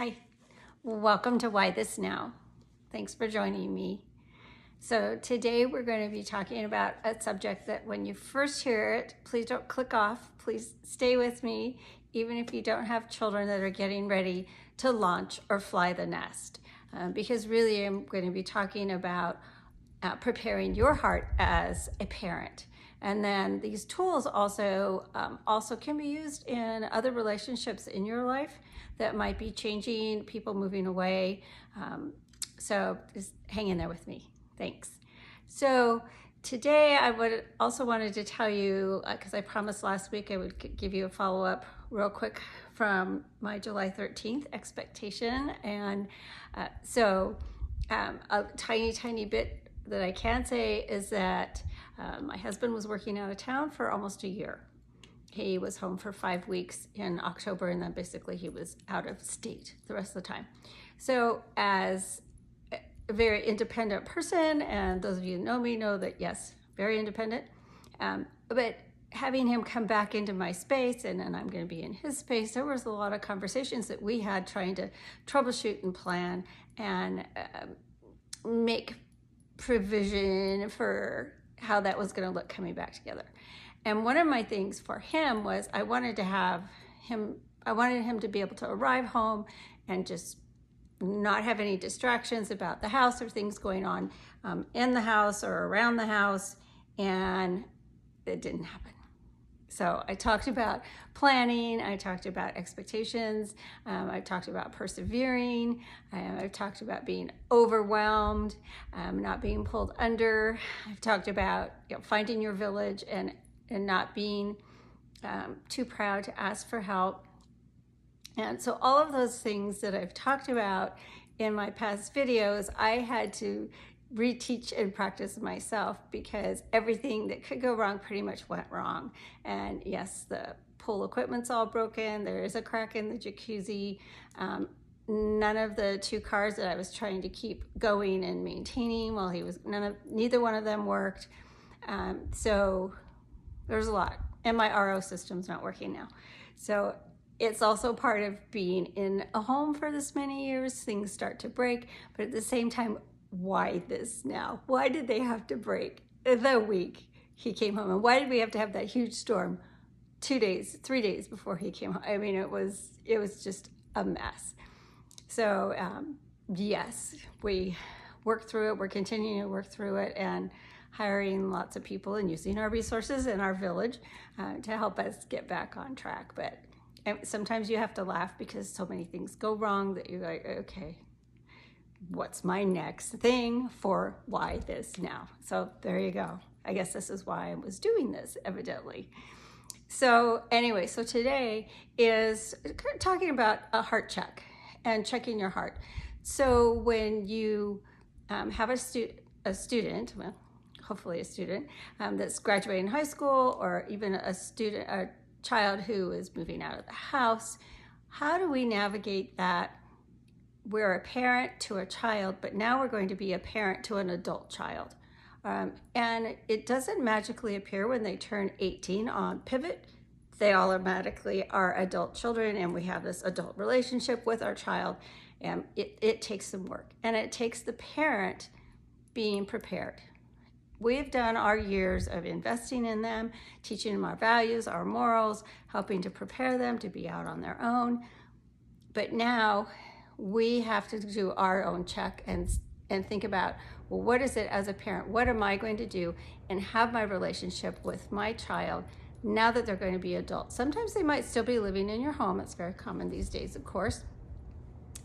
Hi, welcome to Why This Now. Thanks for joining me. So today we're going to be talking about a subject that when you first hear it, please don't click off. Please stay with me, even if you don't have children that are getting ready to launch or fly the nest. Because really I'm going to be talking about preparing your heart as a parent. And then these tools also can be used in other relationships in your life that might be changing, people moving away. So just hang in there with me. Thanks. So today I would also wanted to tell you, because I promised last week I would give you a follow-up real quick from my July 13th expectation. And a tiny bit that I can say is that my husband was working out of town for almost a year. He was home for 5 weeks in October, and then basically he was out of state the rest of the time. So as a very independent person, and those of you who know me know that, yes, very independent, but having him come back into my space and then I'm going to be in his space, there was a lot of conversations that we had trying to troubleshoot and plan and make provision for how that was going to look coming back together. And one of my things for him was I wanted him to be able to arrive home and just not have any distractions about the house or things going on in the house or around the house, and it didn't happen. So I talked about planning, I talked about expectations, I talked about persevering, I've talked about being overwhelmed, not being pulled under. I've talked about finding your village and not being too proud to ask for help. And so all of those things that I've talked about in my past videos, I had to reteach and practice myself because everything that could go wrong pretty much went wrong. And yes, the pool equipment's all broken. There is a crack in the jacuzzi. None of the 2 cars that I was trying to keep going and maintaining while neither one of them worked. So there's a lot. And my RO system's not working now. So it's also part of being in a home for this many years. Things start to break, but at the same time, why this now? Why did they have to break the week he came home? And why did we have to have that huge storm 3 days before he came home? I mean, it was just a mess. So yes, we worked through it. We're continuing to work through it and hiring lots of people and using our resources in our village to help us get back on track. But sometimes you have to laugh because so many things go wrong that you're like, okay, what's my next thing for why this now? So there you go. I guess this is why I was doing this, evidently. So anyway, so today is talking about a heart check and checking your heart. So when you have a student, well, hopefully a student that's graduating high school, or even a child who is moving out of the house, how do we navigate that? We're a parent to a child, but now we're going to be a parent to an adult child. And it doesn't magically appear when they turn 18 on Pivot. They automatically are adult children, and we have this adult relationship with our child. And it takes some work, and it takes the parent being prepared. We've done our years of investing in them, teaching them our values, our morals, helping to prepare them to be out on their own. But now we have to do our own check and think about, well, what is it as a parent? What am I going to do and have my relationship with my child now that they're going to be adults? Sometimes they might still be living in your home. It's very common these days, of course.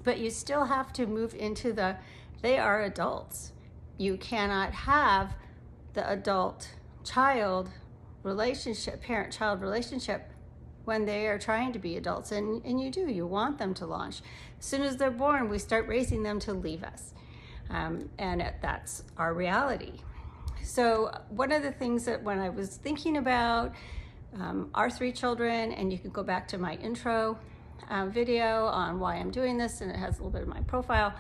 But you still have to move into they are adults. You cannot have the adult-child relationship, parent-child relationship, when they are trying to be adults, and you want them to launch. As soon as they're born, we start raising them to leave us, and that's our reality. So one of the things that when I was thinking about our 3 children, and you can go back to my intro video on why I'm doing this, and it has a little bit of my profile.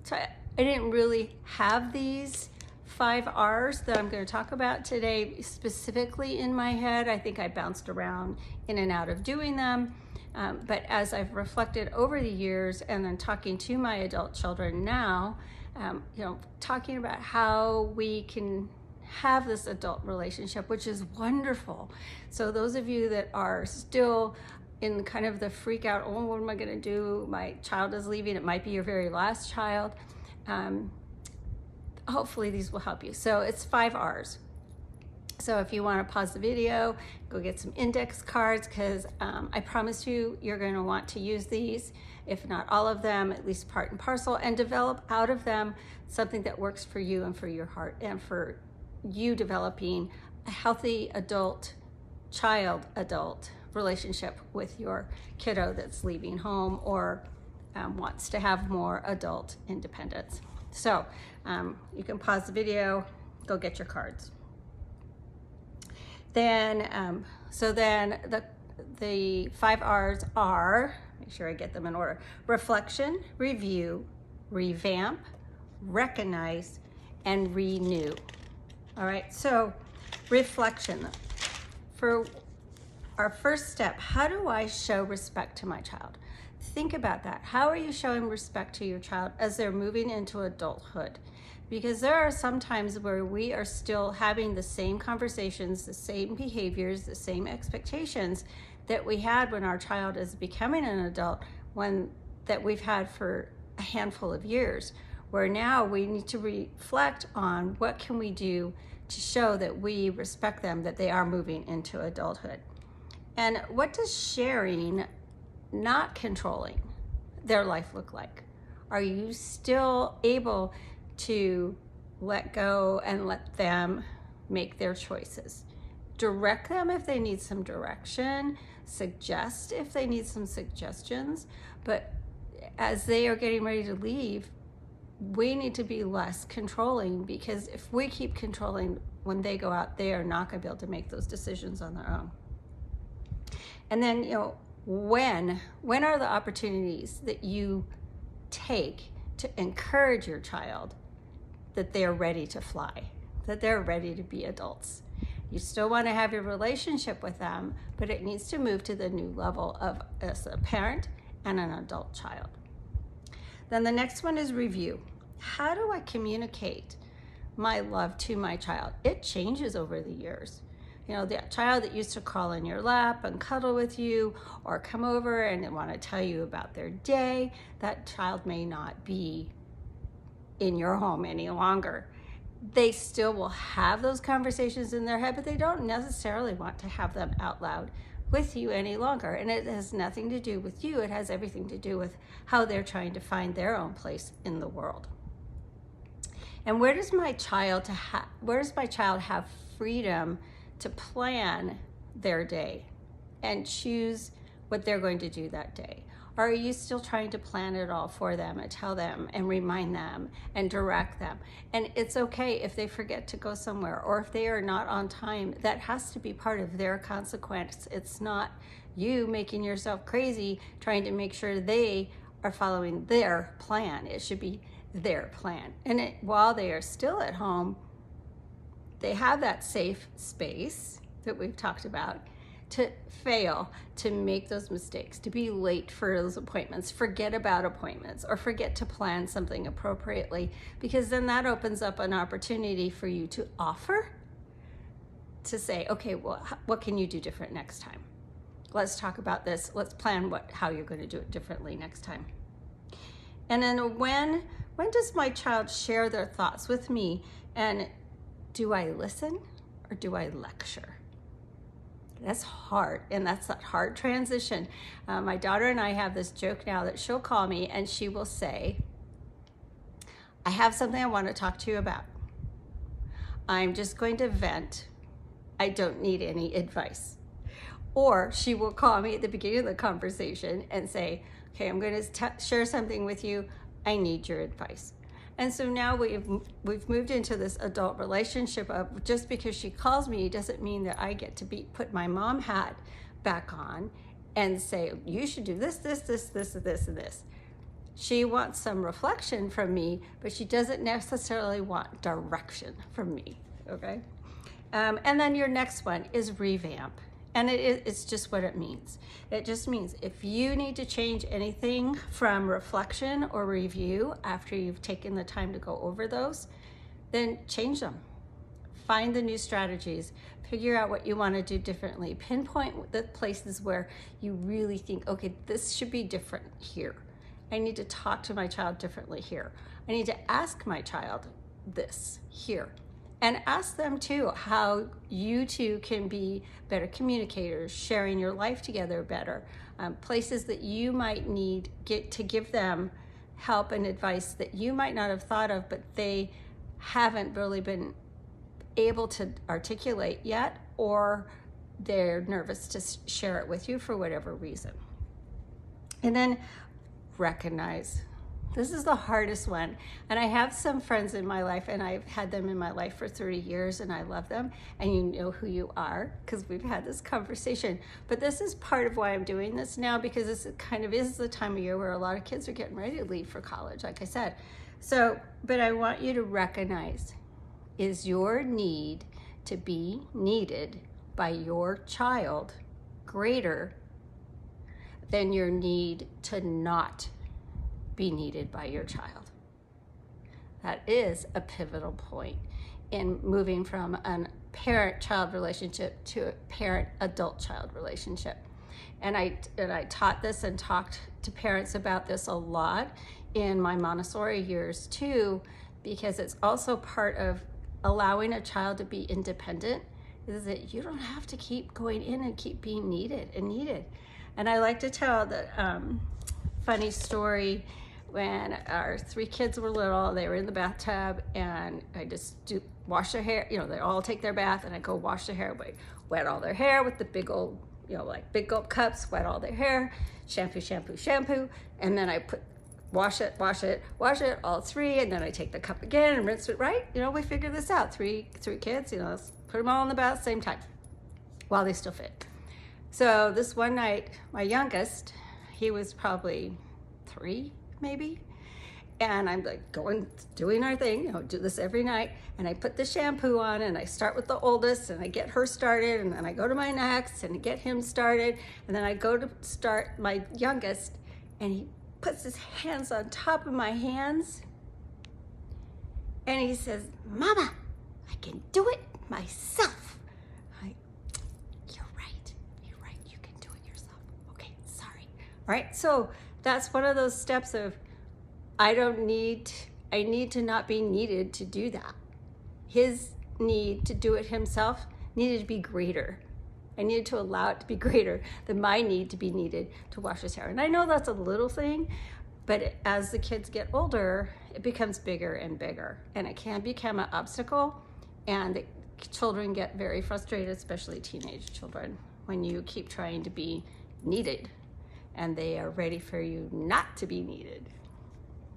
So I didn't really have these 5 R's that I'm going to talk about today specifically in my head. I think I bounced around in and out of doing them. But as I've reflected over the years and then talking to my adult children now, talking about how we can have this adult relationship, which is wonderful. So those of you that are still in kind of the freak out, oh, what am I going to do? My child is leaving. It might be your very last child. Hopefully these will help you. So it's 5 R's. So if you want to pause the video, go get some index cards, because I promise you, you're going to want to use these, if not all of them, at least part and parcel, and develop out of them something that works for you and for your heart, and for you developing a healthy child-adult relationship with your kiddo that's leaving home or wants to have more adult independence. So you can pause the video, go get your cards. Then, the 5 R's are, make sure I get them in order: reflection, review, revamp, recognize, and renew. All right, so reflection. For our first step, how do I show respect to my child? Think about that. How are you showing respect to your child as they're moving into adulthood? Because there are some times where we are still having the same conversations, the same behaviors, the same expectations that we had when our child is becoming an adult, that we've had for a handful of years, where now we need to reflect on what can we do to show that we respect them, that they are moving into adulthood. And what does sharing, not controlling their life, look like? Are you still able to let go and let them make their choices? Direct them if they need some direction, suggest if they need some suggestions, but as they are getting ready to leave, we need to be less controlling, because if we keep controlling when they go out, they are not going to be able to make those decisions on their own. And then, when are the opportunities that you take to encourage your child that they're ready to fly, that they're ready to be adults? You still want to have your relationship with them, but it needs to move to the new level of as a parent and an adult child. Then the next one is review. How do I communicate my love to my child? It changes over the years. The child that used to crawl in your lap and cuddle with you or come over and want to tell you about their day, that child may not be in your home any longer. They still will have those conversations in their head, but they don't necessarily want to have them out loud with you any longer. And it has nothing to do with you. It has everything to do with how they're trying to find their own place in the world. And where does my child have freedom to plan their day and choose what they're going to do that day? Or are you still trying to plan it all for them and tell them and remind them and direct them? And it's okay if they forget to go somewhere or if they are not on time. That has to be part of their consequence. It's not you making yourself crazy trying to make sure they are following their plan. It should be their plan. And while they are still at home, they have that safe space that we've talked about to fail, to make those mistakes, to be late for those appointments, forget about appointments, or forget to plan something appropriately, because then that opens up an opportunity for you to offer, to say, okay, well, what can you do different next time? Let's talk about this. Let's plan how you're going to do it differently next time. And then when does my child share their thoughts with me? And do I listen or do I lecture? That's hard, and that's that hard transition. My daughter and I have this joke now that she'll call me and she will say, I have something I want to talk to you about. I'm just going to vent. I don't need any advice. Or she will call me at the beginning of the conversation and say, okay, I'm going to share something with you. I need your advice. And so now we've moved into this adult relationship of, just because she calls me doesn't mean that I get to put my mom hat back on and say, you should do this, this, this, this, this, and this. She wants some reflection from me, but she doesn't necessarily want direction from me, okay? And then your next one is revamp. And it's just what it means. It just means if you need to change anything from reflection or review after you've taken the time to go over those, then change them. Find the new strategies. Figure out what you want to do differently. Pinpoint the places where you really think, okay, this should be different here. I need to talk to my child differently here. I need to ask my child this here. And ask them too how you two can be better communicators, sharing your life together better. Places that you might need to give them help and advice that you might not have thought of, but they haven't really been able to articulate yet, or they're nervous to share it with you for whatever reason. And then recognize. This is the hardest one. And I have some friends in my life, and I've had them in my life for 30 years, and I love them. And you know who you are because we've had this conversation. But this is part of why I'm doing this now, because this kind of is the time of year where a lot of kids are getting ready to leave for college, like I said. So, but I want you to recognize, is your need to be needed by your child greater than your need to not be needed by your child? That is a pivotal point in moving from a parent-child relationship to a parent-adult-child relationship. And I taught this and talked to parents about this a lot in my Montessori years too, because it's also part of allowing a child to be independent, is that you don't have to keep going in and keep being needed. And I like to tell the funny story. When our 3 kids were little, they were in the bathtub, and I just wash their hair. You know, they all take their bath, and I go wash their hair. Wet all their hair with the big old, like big gulp cups, wet all their hair, shampoo, and then I wash it, all 3, and then I take the cup again and rinse it, right? We figured this out. 3 kids, let's put them all in the bath same time while they still fit. So this one night, my youngest, he was probably 3, maybe. And I'm like doing our thing, do this every night. And I put the shampoo on, and I start with the oldest, and I get her started, and then I go to my next and get him started. And then I go to start my youngest, and he puts his hands on top of my hands. And he says, "Mama, I can do it myself." You're right, you can do it yourself. Okay, sorry. All right, so that's one of those steps of I need to not be needed to do that. His need to do it himself needed to be greater. I needed to allow it to be greater than my need to be needed to wash his hair. And I know that's a little thing, but as the kids get older, it becomes bigger and bigger. And it can become an obstacle, and the children get very frustrated, especially teenage children, when you keep trying to be needed. And they are ready for you not to be needed.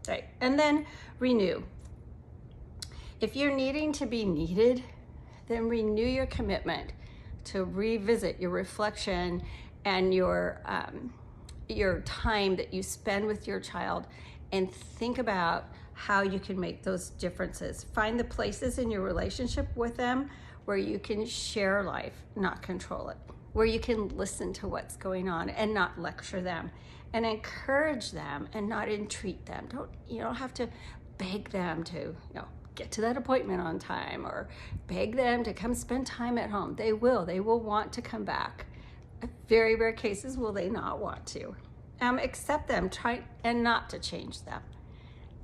Right. And then renew. If you're needing to be needed, then renew your commitment to revisit your reflection and your time that you spend with your child, and think about how you can make those differences. Find the places in your relationship with them where you can share life, not control it, where you can listen to what's going on and not lecture them, and encourage them and not entreat them. You don't have to beg them to get to that appointment on time, or beg them to come spend time at home. They will want to come back. Very rare cases will they not want to. Accept them, try and not to change them.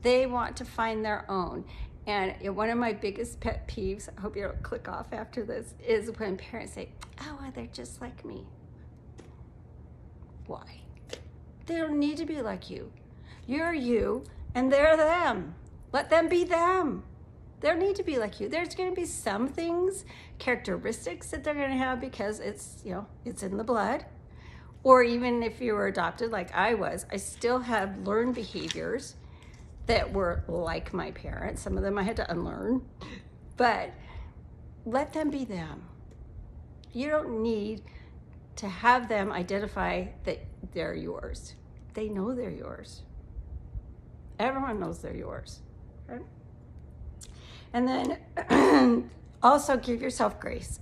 They want to find their own. And one of my biggest pet peeves, I hope you don't click off after this, is when parents say, "Oh, well, they're just like me." Why? They don't need to be like you. You're you, and they're them. Let them be them. They don't need to be like you. There's going to be some things, characteristics that they're going to have because it's in the blood. Or even if you were adopted like I was, I still have learned behaviors that were like my parents. Some of them I had to unlearn, but let them be them. You don't need to have them identify that they're yours. They know they're yours. Everyone knows they're yours. Okay? And then also give yourself grace.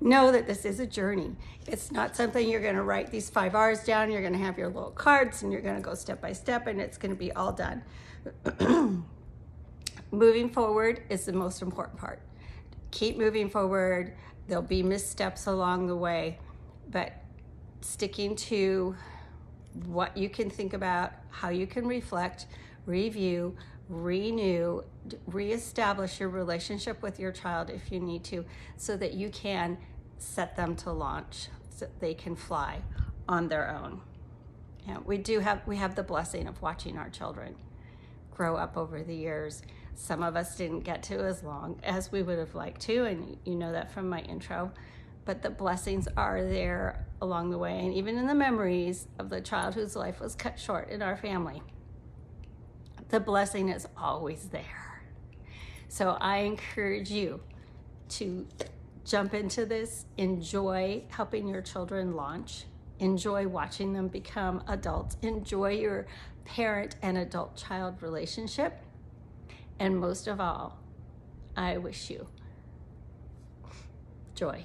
Know that this is a journey. It's not something you're going to write these 5 R's down. You're going to have your little cards and you're going to go step by step and it's going to be all done. Moving forward is the most important part. Keep moving forward. There'll be missteps along the way, but sticking to what you can think about, how you can reflect, review, renew, reestablish your relationship with your child if you need to, so that you can set them to launch, so they can fly on their own. Yeah, we have the blessing of watching our children grow up over the years. Some of us didn't get to as long as we would have liked to, and you know that from my intro, but the blessings are there along the way, and even in the memories of the child whose life was cut short in our family, the blessing is always there. So I encourage you to jump into this, enjoy helping your children launch, enjoy watching them become adults, enjoy your parent and adult child relationship, and most of all, I wish you joy,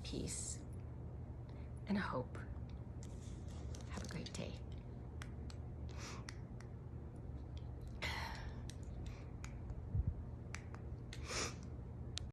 peace, and hope. Have a great day.